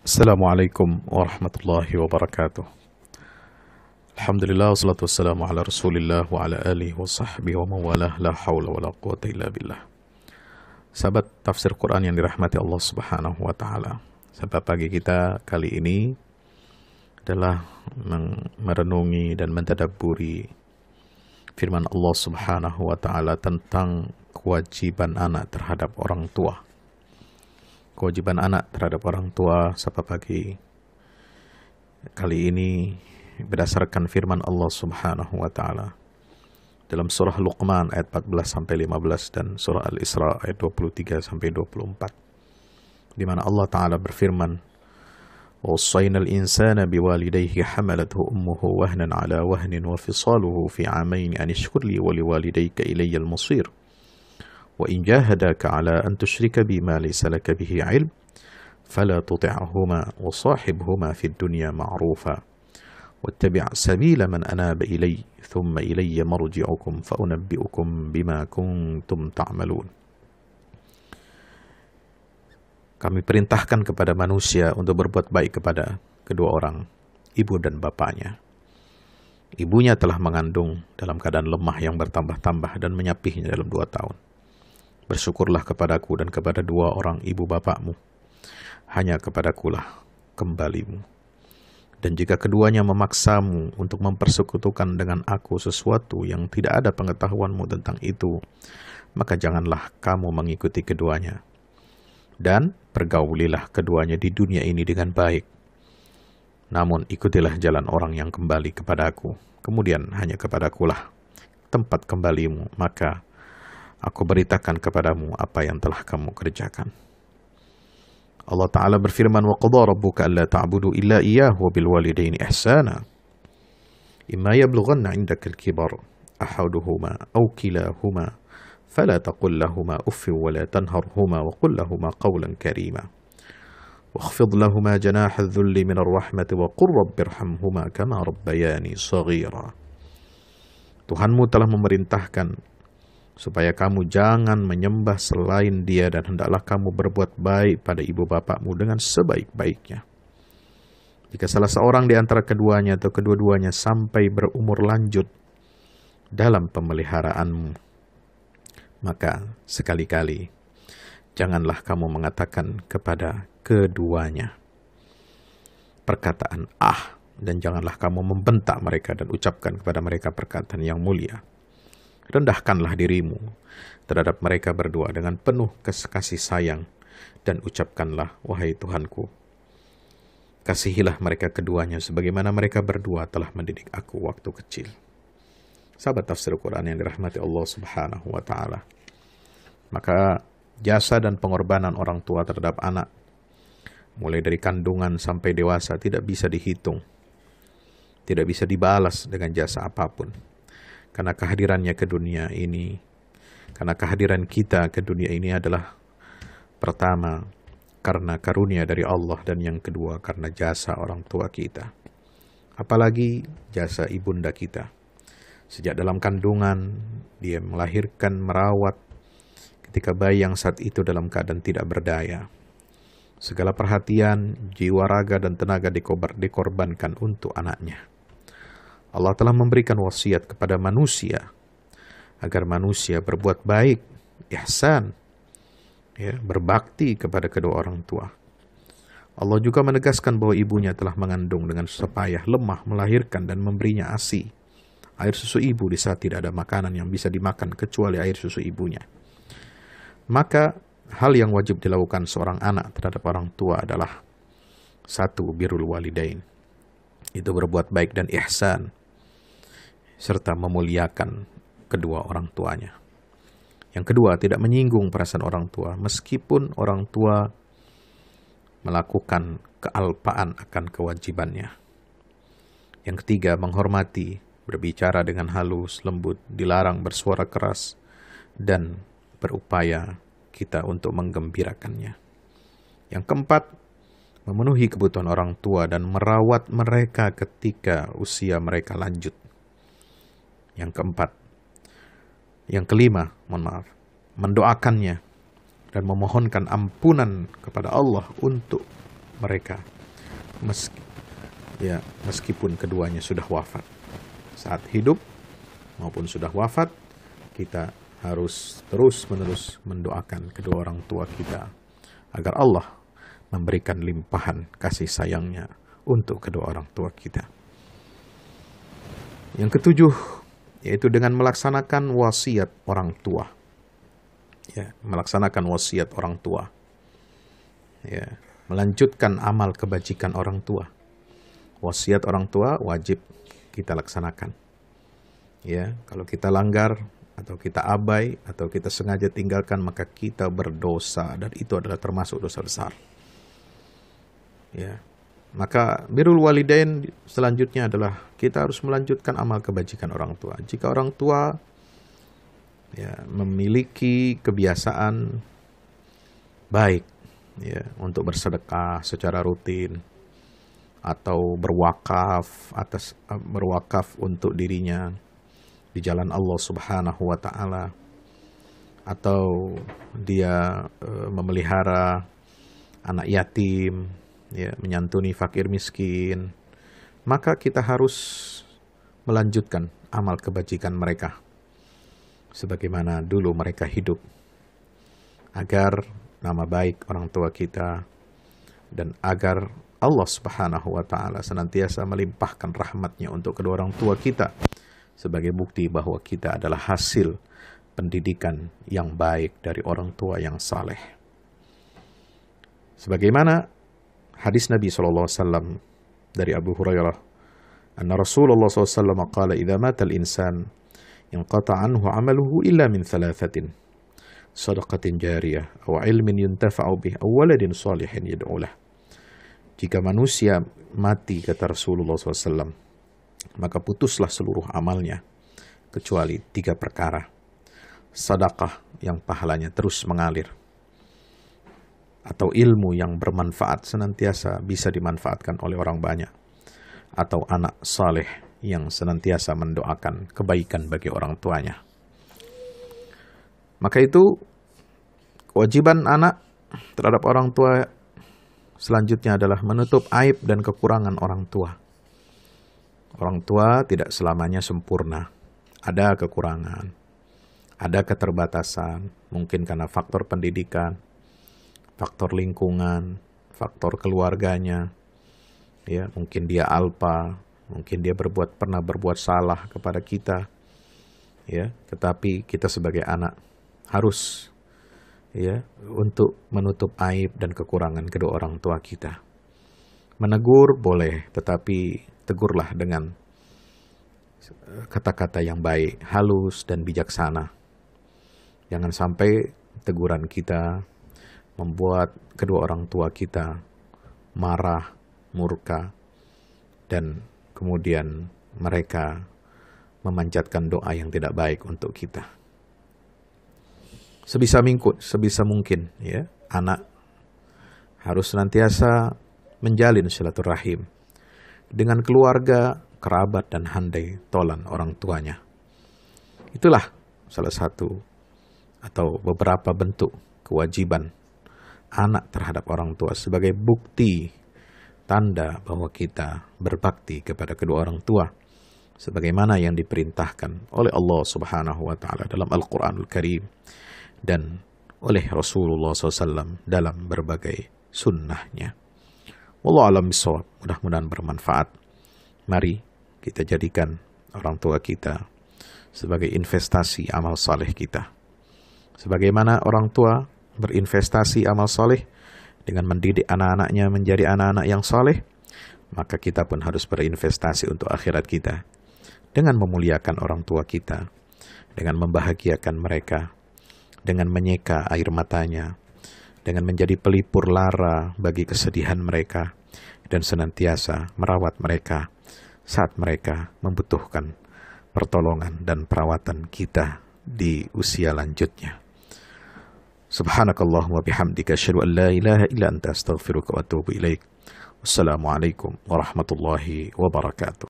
Assalamualaikum warahmatullahi wabarakatuh. Alhamdulillah wassalatu wassalamu ala Rasulillah wa ala alihi wa sahbihi wa mawalah la haula wa la quwata illa billah. Sahabat tafsir Quran yang dirahmati Allah Subhanahu wa taala. Sahabat pagi kita kali ini adalah merenungi dan mentadabburi firman Allah Subhanahu wa taala tentang kewajiban anak terhadap orang tua. Kewajiban anak terhadap orang tua sahabat pagi kali ini berdasarkan firman Allah Subhanahu wa taala dalam surah Luqman ayat 14 sampai 15 dan surah Al-Isra ayat 23 sampai 24, di mana Allah taala berfirman, "Wasainal insana biwalidayhi hamalathu ummuhu wahnan ala wahnin wa fisaluhu fi 'amayn an ishkur li wa liwalidayka ilayyal masir." وإن جاهداك على أن تشرك بما ليس لك به علم فلا تطعهما وصاحبهما في الدنيا معروفا واتبع سبيل من أناب إلي ثم إلي مرجعكم فأنبئكم بما كنتم تعملون. Kami perintahkan kepada manusia untuk berbuat baik kepada kedua orang, ibu dan bapaknya. Ibunya telah mengandung dalam keadaan lemah yang bertambah-tambah dan menyapihnya dalam 2 tahun. Bersyukurlah kepadaku dan kepada 2 orang ibu bapakmu. Hanya kepadakulah kembalimu. Dan jika keduanya memaksamu untuk mempersekutukan dengan aku sesuatu yang tidak ada pengetahuanmu tentang itu, maka janganlah kamu mengikuti keduanya. Dan pergaulilah keduanya di dunia ini dengan baik. Namun ikutilah jalan orang yang kembali kepadaku. Kemudian hanya kepadakulah tempat kembalimu, maka aku beritakan kepadamu apa yang telah kamu kerjakan. Allah Ta'ala berfirman, وَقَضَى رَبُّكَ أَلَّا تَعْبُدُوا إِلَّا إِيَّاهُ وَبِالْوَالِدَيْنِ إِحْسَانًا إِمَّا يَبْلُغَنَّ عِندَكَ الْكِبَرَ أَحَدُهُمَا أَوْ كِلَاهُمَا فَلَا تَقُل لَّهُمَا أُفٍّ وَلَا تَنْهَرْهُمَا وَقُل لَّهُمَا قَوْلًا كَرِيمًا وَاخْفِضْ لَهُمَا جَنَاحَ الذُّلِّ مِنَ الرَّحْمَةِ وَقُل رَّبِّ ارْحَمْهُمَا كَمَا رَبَّيَانِي صَغِيرًا. Tuhanmu telah memerintahkan supaya kamu jangan menyembah selain Dia, dan hendaklah kamu berbuat baik pada ibu bapakmu dengan sebaik-baiknya. Jika salah seorang di antara keduanya atau kedua-duanya sampai berumur lanjut dalam pemeliharaanmu, maka sekali-kali janganlah kamu mengatakan kepada keduanya perkataan "ah", dan janganlah kamu membentak mereka dan ucapkan kepada mereka perkataan yang mulia. Rendahkanlah dirimu terhadap mereka berdua dengan penuh kasih sayang dan ucapkanlah, "Wahai Tuhanku, kasihilah mereka keduanya sebagaimana mereka berdua telah mendidik aku waktu kecil." Sahabat tafsir Quran yang dirahmati Allah Subhanahu wa taala. Maka jasa dan pengorbanan orang tua terhadap anak, mulai dari kandungan sampai dewasa, tidak bisa dihitung, tidak bisa dibalas dengan jasa apapun. Karena kehadirannya ke dunia ini, karena kehadiran kita ke dunia ini adalah pertama karena karunia dari Allah, dan yang kedua karena jasa orang tua kita. Apalagi jasa ibunda kita. Sejak dalam kandungan, dia melahirkan, merawat ketika bayi yang saat itu dalam keadaan tidak berdaya. Segala perhatian, jiwa, raga, dan tenaga dikorbankan untuk anaknya. Allah telah memberikan wasiat kepada manusia agar manusia berbuat baik, ihsan, berbakti kepada kedua orang tua. Allah juga menegaskan bahwa ibunya telah mengandung dengan susah payah, lemah, melahirkan dan memberinya ASI, air susu ibu, di saat tidak ada makanan yang bisa dimakan kecuali air susu ibunya. Maka hal yang wajib dilakukan seorang anak terhadap orang tua adalah 1. Birrul walidain, itu berbuat baik dan ihsan, serta memuliakan kedua orang tuanya. Yang kedua, tidak menyinggung perasaan orang tua, meskipun orang tua melakukan kealpaan akan kewajibannya. Yang ketiga, menghormati, berbicara dengan halus, lembut, dilarang bersuara keras, dan berupaya kita untuk menggembirakannya. Yang keempat, memenuhi kebutuhan orang tua dan merawat mereka ketika usia mereka lanjut. Yang kelima, mendoakannya dan memohonkan ampunan kepada Allah untuk mereka meskipun keduanya sudah wafat. Saat hidup maupun sudah wafat, kita harus terus-menerus mendoakan kedua orang tua kita agar Allah memberikan limpahan kasih sayangnya untuk kedua orang tua kita. Yang ketujuh, yaitu dengan melaksanakan wasiat orang tua. Melaksanakan wasiat orang tua. Melanjutkan amal kebajikan orang tua. Wasiat orang tua wajib kita laksanakan. Kalau kita langgar atau kita abai atau kita sengaja tinggalkan, maka kita berdosa, dan itu adalah termasuk dosa besar. Maka birrul walidain selanjutnya adalah kita harus melanjutkan amal kebajikan orang tua. Jika orang tua memiliki kebiasaan baik untuk bersedekah secara rutin, atau berwakaf untuk dirinya di jalan Allah Subhanahu wa taala, atau dia memelihara anak yatim, menyantuni fakir miskin, maka kita harus melanjutkan amal kebajikan mereka sebagaimana dulu mereka hidup, agar nama baik orang tua kita dan agar Allah Subhanahu wa taala senantiasa melimpahkan rahmatnya untuk kedua orang tua kita sebagai bukti bahwa kita adalah hasil pendidikan yang baik dari orang tua yang saleh. Sebagaimana hadis Nabi SAW dari Abu Hurairah, anna Rasulullah SAW qala idza mata al-insan inqata anhu amaluhu illa min thalathatin, sadaqatin jariyah aw ilmin yuntafa'u bih aw waladin salihin yad'u lah. Jika manusia mati, kata Rasulullah SAW, maka putuslah seluruh amalnya kecuali 3 perkara. Sedekah yang pahalanya terus mengalir, atau ilmu yang bermanfaat senantiasa bisa dimanfaatkan oleh orang banyak, atau anak saleh yang senantiasa mendoakan kebaikan bagi orang tuanya. Maka itu kewajiban anak terhadap orang tua selanjutnya adalah menutup aib dan kekurangan orang tua. Orang tua tidak selamanya sempurna. Ada kekurangan, ada keterbatasan, mungkin karena faktor pendidikan, faktor lingkungan, faktor keluarganya, mungkin dia alpa, mungkin dia pernah berbuat salah kepada kita, tetapi kita sebagai anak harus untuk menutup aib dan kekurangan kedua orang tua kita. Menegur boleh, tetapi tegurlah dengan kata-kata yang baik, halus dan bijaksana. Jangan sampai teguran kita membuat kedua orang tua kita marah, murka, dan kemudian mereka memanjatkan doa yang tidak baik untuk kita. Sebisa mungkin, anak harus senantiasa menjalin silaturahim dengan keluarga, kerabat, dan handai tolan orang tuanya. Itulah salah satu atau beberapa bentuk kewajiban anak terhadap orang tua sebagai bukti tanda bahwa kita berbakti kepada kedua orang tua sebagaimana yang diperintahkan oleh Allah Subhanahu wa taala dalam Al-Qur'anul Karim dan oleh Rasulullah SAW dalam berbagai sunnahnya. Wallahu a'lam bishawab. Mudah-mudahan bermanfaat. Mari kita jadikan orang tua kita sebagai investasi amal saleh kita. Sebagaimana orang tua berinvestasi amal saleh dengan mendidik anak-anaknya menjadi anak-anak yang saleh, maka kita pun harus berinvestasi untuk akhirat kita dengan memuliakan orang tua kita, dengan membahagiakan mereka, dengan menyeka air matanya, dengan menjadi pelipur lara bagi kesedihan mereka, dan senantiasa merawat mereka saat mereka membutuhkan pertolongan dan perawatan kita di usia lanjutnya. Subhanakallahumma bihamdika asyhadu an la ilaha illa anta astaghfiruka wa atubu ilaik. Wassalamualaikum warahmatullahi wabarakatuh.